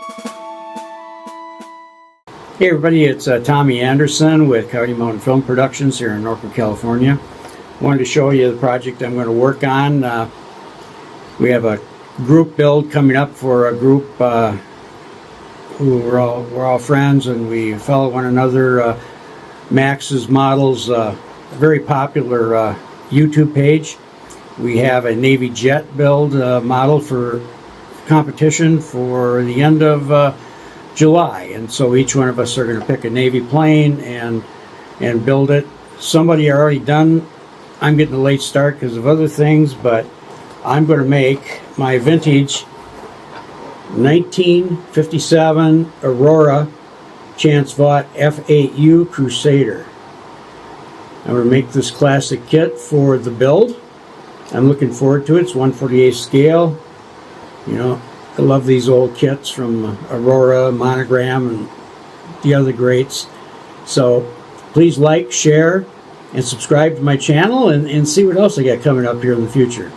Hey everybody, it's Tommy Anderson with Coyote Mountain Film Productions here in Norfolk, California. Wanted to show you the project I'm going to work on. We have a group build coming up for a group who we're all friends and we follow one another. Max's Models, very popular YouTube page. We have a Navy jet build model for competition for the end of July, and so each one of us are going to pick a Navy plane and build it. Somebody already done. I'm getting a late start because of other things, but I'm going to make my vintage 1957 Aurora Vought F8U Crusader. I'm going to make this classic kit for the build. I'm looking forward to it. It's 1/48 scale. You know, I love these old kits from Aurora, Monogram, and the other greats. So please like, share, and subscribe to my channel and see what else I got coming up here in the future.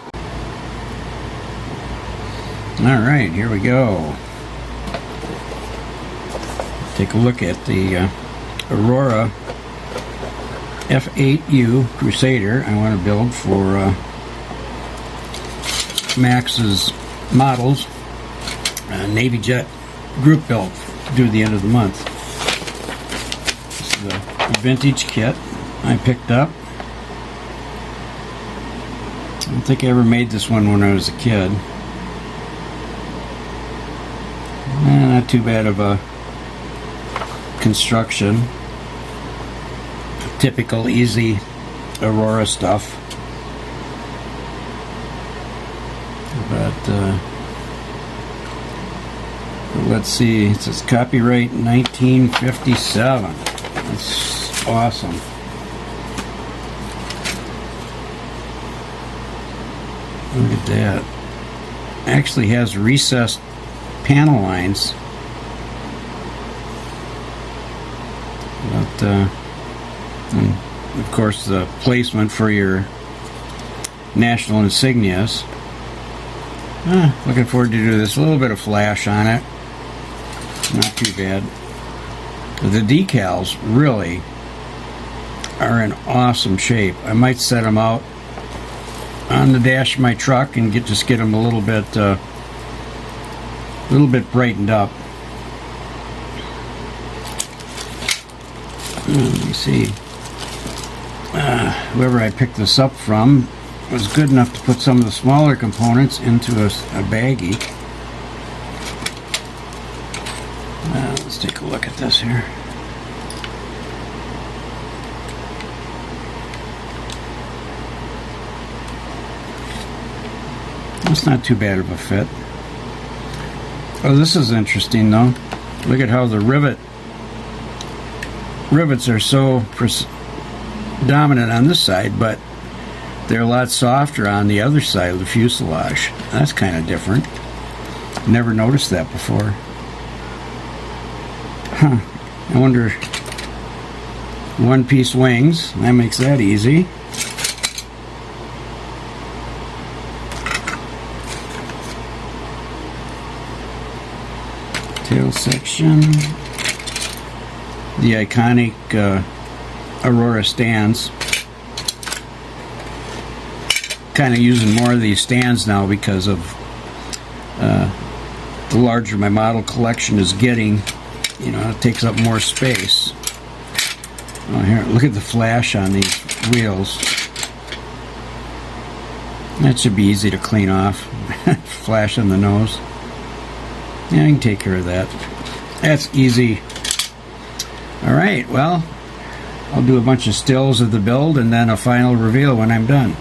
Alright, here we go. Take a look at the Aurora F8U Crusader I want to build for Max's Models. Navy jet group build due the end of the month. This is a vintage kit I picked up. I don't think I ever made this one when I was a kid. Not too bad of a construction. Typical easy Aurora stuff. But let's see, it says copyright 1957. That's awesome. Look at that. Actually has recessed panel lines. But, and of course the placement for your national insignias. Looking forward to do this. A little bit of flash on it. Not too bad. The decals really are in awesome shape. I might set them out on the dash of my truck and just get them a little bit brightened up. Let me see. Whoever I picked this up from was good enough to put some of the smaller components into a baggie. Let's take a look at this here. That's not too bad of a fit. Oh, this is interesting though. Look at how the rivets are so dominant on this side, but they're a lot softer on the other side of the fuselage. That's kind of different. Never noticed that before. Huh. I wonder, one-piece wings, that makes that easy. Tail section. The iconic Aurora stands. Kind of using more of these stands now because of the larger my model collection is getting. You know, it takes up more space. Oh, here, look at the flash on these wheels. That should be easy to clean off. Flash on the nose. Yeah, I can take care of that. That's easy. Alright, well, I'll do a bunch of stills of the build and then a final reveal when I'm done.